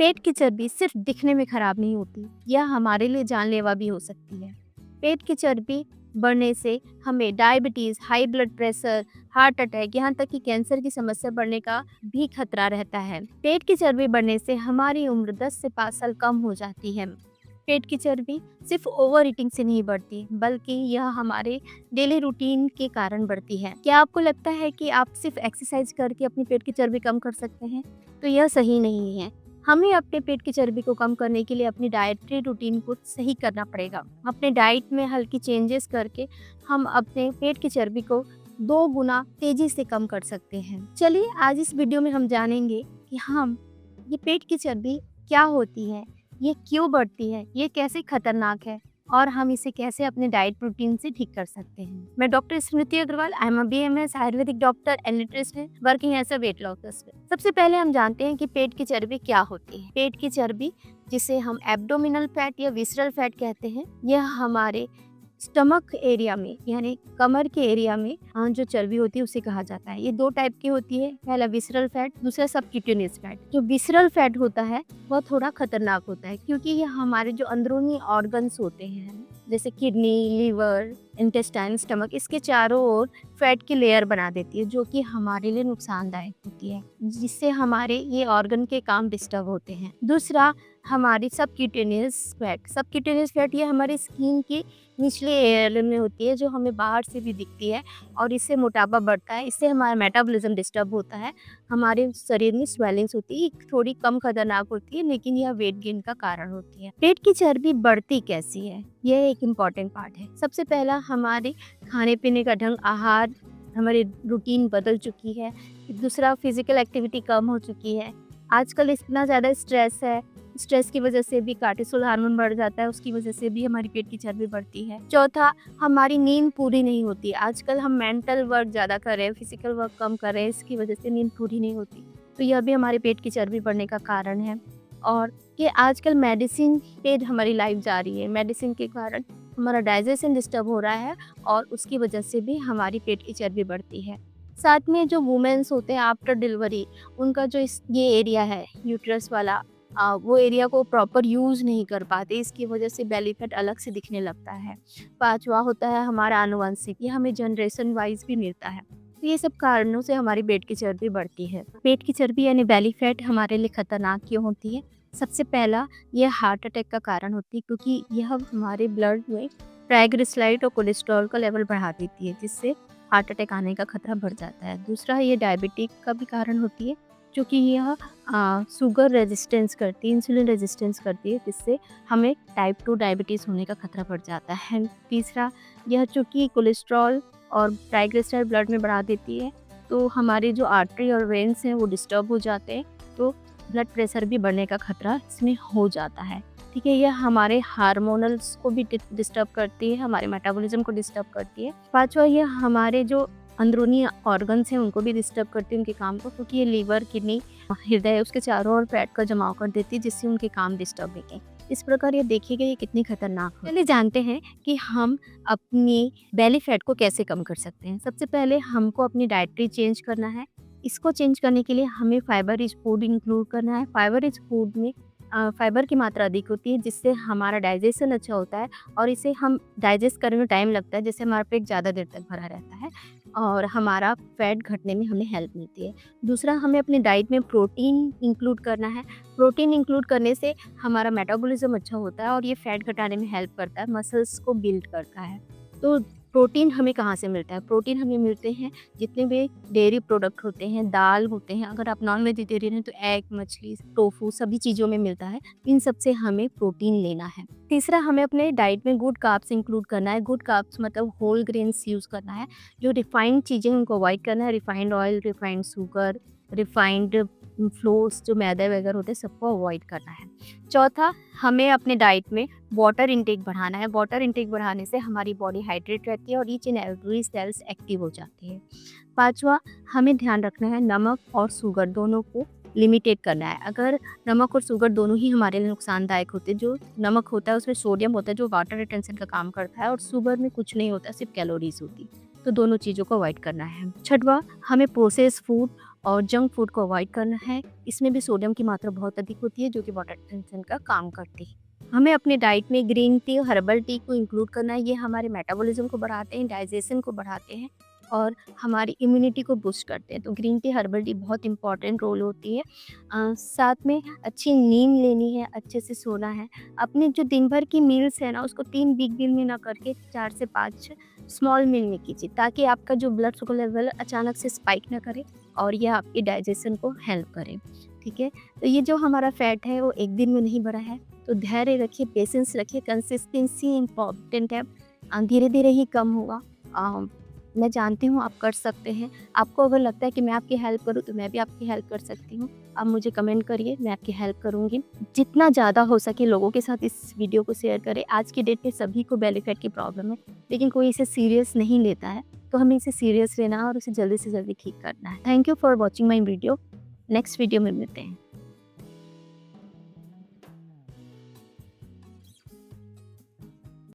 पेट की चर्बी सिर्फ दिखने में खराब नहीं होती, यह हमारे लिए जानलेवा भी हो सकती है। पेट की चर्बी बढ़ने से हमें diabetes, high blood pressure, heart attack, यहाँ तक कि कैंसर की समस्या बढ़ने का भी खतरा रहता है। पेट की चर्बी बढ़ने से हमारी उम्र 10 से 5 साल कम हो जाती है। पेट की चर्बी सिर्फ ओवर ईटिंग से नहीं बढ़ती, बल्कि यह हमारे डेली रूटीन के कारण बढ़ती है। क्या आपको लगता है कि आप सिर्फ एक्सरसाइज करके अपनी पेट की चर्बी कम कर सकते हैं? तो यह सही नहीं है। हमें अपने पेट की चर्बी को कम करने के लिए अपनी डाइटरी रूटीन को सही करना पड़ेगा। अपने डाइट में हल्की चेंजेस करके हम अपने पेट की चर्बी को 2 गुना तेजी से कम कर सकते हैं। चलिए आज इस वीडियो में हम जानेंगे कि हम ये पेट की चर्बी क्या होती है, ये क्यों बढ़ती है, ये कैसे खतरनाक है और हम इसे कैसे अपने डाइट रूटीन से ठीक कर सकते हैं। मैं doctor Smriti Agarwal, I am a BMS Ayurvedic doctor and nutritionist working as a weight loss. सबसे पहले हम जानते हैं कि पेट की चर्बी क्या होती है। पेट की चर्बी, जिसे हम एब्डोमिनल फैट या विसरल फैट कहते हैं, यह हमारे स्टमक एरिया में यानी कमर के एरिया में जो चर्बी होती है उसे कहा जाता है। ये 2 टाइप की होती है, पहला विसरल फैट, दूसरा सबक्यूटेनियस फैट। जो विसरल फैट होता है वह थोड़ा खतरनाक होता है, क्योंकि यह हमारे जो अंदरूनी ऑर्गन्स होते हैं जैसे किडनी, लीवर, इंटेस्टाइन, स्टमक, इसके चारों ओर फैट की लेयर बना देती है, जो कि हमारे लिए नुकसानदायक होती है, जिससे हमारे ये ऑर्गन के काम डिस्टर्ब होते हैं। दूसरा हमारी सबक्यूटेनियस फैट ये हमारी स्किन की निचले एयर में होती है, जो हमें बाहर से भी दिखती है और इससे मोटापा बढ़ता है, इससे हमारा मेटाबॉलिज्म डिस्टर्ब होता है, हमारे शरीर में स्वेलिंग्स होती है, थोड़ी कम खतरनाक होती है लेकिन यह वेट गेन का कारण होती है। पेट की चर्बी बढ़ती कैसी है, यह एक इम्पॉर्टेंट पार्ट है। सबसे पहला हमारे खाने पीने का ढंग, आहार, हमारी रूटीन बदल चुकी है। दूसरा फिजिकल एक्टिविटी कम हो चुकी है। आजकल इतना ज़्यादा स्ट्रेस की वजह से भी कार्टिसोल हार्मोन बढ़ जाता है, उसकी वजह से भी हमारी पेट की चर्बी बढ़ती है। चौथा, हमारी नींद पूरी नहीं होती। आजकल हम मेंटल वर्क ज़्यादा कर रहे हैं, फिजिकल वर्क कम कर रहे हैं, इसकी वजह से नींद पूरी नहीं होती, तो यह भी हमारे पेट की चर्बी बढ़ने का कारण है। और कि आजकल मेडिसिन पे हमारी लाइफ जा रही है, मेडिसिन के कारण हमारा डाइजेशन डिस्टर्ब हो रहा है और उसकी वजह से भी हमारी पेट की चर्बी बढ़ती है। साथ में जो वुमेन्स होते हैं आफ्टर डिलीवरी, उनका जो ये एरिया है यूट्रस वाला, वो एरिया को प्रॉपर यूज़ नहीं कर पाते, इसकी वजह से बेली फैट अलग से दिखने लगता है। पाँचवा होता है हमारा आनुवंशिक, ये हमें जनरेशन वाइज भी मिलता है। तो ये सब कारणों से हमारी पेट की चर्बी बढ़ती है। पेट की चर्बी यानी बेली फैट हमारे लिए खतरनाक क्यों होती है? सबसे पहला, यह हार्ट अटैक का कारण होती है, क्योंकि यह हमारे ब्लड में ट्राइग्लिसराइड और कोलेस्ट्रॉल का लेवल बढ़ा देती है, जिससे हार्ट अटैक आने का खतरा बढ़ जाता है। दूसरा, ये डायबिटिक का भी कारण होती है, क्योंकि यह शुगर रेजिस्टेंस करती है, इंसुलिन रेजिस्टेंस करती है, जिससे हमें टाइप 2 डायबिटीज़ होने का खतरा बढ़ जाता है। तीसरा, यह चूँकि कोलेस्ट्रॉल और ट्राइग्लिसराइड ब्लड में बढ़ा देती है, तो हमारे जो आर्टरी और वेन्स हैं वो डिस्टर्ब हो जाते हैं, तो ब्लड प्रेशर भी बढ़ने का खतरा इसमें हो जाता है। ठीक है, यह हमारे हार्मोनल्स को भी डिस्टर्ब करती है, हमारे मेटाबॉलिज्म को डिस्टर्ब करती है। पाँचवा, यह हमारे जो अंदरूनी ऑर्गन्स हैं उनको भी डिस्टर्ब करती है, उनके काम को, क्योंकि ये लीवर, किडनी, हृदय, उसके चारों ओर फैट का जमाव कर देती है, जिससे उनके काम डिस्टर्ब होते हैं। इस प्रकार ये देखिएगा ये कितनी खतरनाक है। चलिए जानते हैं कि हम अपनी बेली फैट को कैसे कम कर सकते हैं। सबसे पहले हमको अपनी डाइटरी चेंज करना है। इसको चेंज करने के लिए हमें फाइबर रिच फूड इंक्लूड करना है। फाइबर रिच फूड में फाइबर की मात्रा अधिक होती है, जिससे हमारा डाइजेशन अच्छा होता है और इसे हम डाइजेस्ट करने में टाइम लगता है, जिससे हमारा पेट ज़्यादा देर तक भरा रहता है और हमारा फैट घटने में हमें हेल्प मिलती है। दूसरा, हमें अपनी डाइट में प्रोटीन इंक्लूड करना है। प्रोटीन इंक्लूड करने से हमारा मेटाबॉलिज्म अच्छा होता है और ये फैट घटाने में हेल्प करता है, मसल्स को बिल्ड करता है। तो प्रोटीन हमें कहाँ से मिलता है? प्रोटीन हमें मिलते हैं जितने भी डेयरी प्रोडक्ट होते हैं, दाल होते हैं, अगर आप नॉन वेजिटेरियन हैं तो एग, मछली, टोफू सभी चीज़ों में मिलता है। इन सब से हमें प्रोटीन लेना है। तीसरा, हमें अपने डाइट में गुड कार्ब्स इंक्लूड करना है। गुड कार्ब्स मतलब होल ग्रेन्स यूज़ करना है। जो रिफाइंड चीज़ें उनको अवॉइड करना है, refined oil, refined sugar, refined floors, जो मैदे वगैरह होते हैं, सबको अवॉइड करना है। चौथा, हमें अपने डाइट में वाटर इंटेक बढ़ाना है। वाटर इंटेक बढ़ाने से हमारी बॉडी हाइड्रेट रहती है और each and every cells active हो जाती है। पाँचवा, हमें ध्यान रखना है नमक और शुगर दोनों को लिमिटेड करना है। अगर नमक और शुगर दोनों ही हमारे लिए नुकसानदायक होते हैं, जो नमक होता है उसमें सोडियम होता है जो वाटर रिटेंशन का काम करता है और शुगर में कुछ नहीं होता, सिर्फ कैलोरीज होती, तो दोनों चीज़ों को अवॉइड करना है। छठवां, हमें प्रोसेस फूड और जंक फूड को अवॉइड करना है। इसमें भी सोडियम की मात्रा बहुत अधिक होती है जो कि वाटर रिटेंशन का काम करती है। हमें अपने डाइट में ग्रीन टी, हर्बल टी को इंक्लूड करना है। ये हमारे मेटाबॉलिज्म को बढ़ाते हैं, डाइजेशन को बढ़ाते हैं और हमारी इम्यूनिटी को बूस्ट करते हैं। तो ग्रीन टी, हर्बल टी बहुत इंपॉर्टेंट रोल होती है। साथ में अच्छी नींद लेनी है, अच्छे से सोना है। अपने जो दिन भर की मील्स है ना, उसको 3 बिग मील में ना करके 4 से 5 स्मॉल मील में कीजिए, ताकि आपका जो ब्लड शुगर लेवल अचानक से स्पाइक ना करे और यह आपकी डाइजेशन को हेल्प करे। ठीक है, तो ये जो हमारा फैट है वो एक दिन में नहीं बढ़ा है, तो धैर्य रखिए, पेशेंस रखिए, कंसिस्टेंसी इम्पॉर्टेंट है। धीरे धीरे ही कम होगा। मैं जानती हूँ आप कर सकते हैं। आपको अगर लगता है कि मैं आपकी हेल्प करूँ तो मैं भी आपकी हेल्प कर सकती हूँ। आप मुझे कमेंट करिए, मैं आपकी हेल्प करूँगी। जितना ज़्यादा हो सके लोगों के साथ इस वीडियो को शेयर करें। आज की डेट में सभी को बेली फैट की प्रॉब्लम है, लेकिन कोई इसे सीरियस नहीं लेता है। तो हमें इसे सीरियस लेना है और उसे जल्दी से जल्दी ठीक करना है। Thank you for watching my video. Next video में मिलते हैं।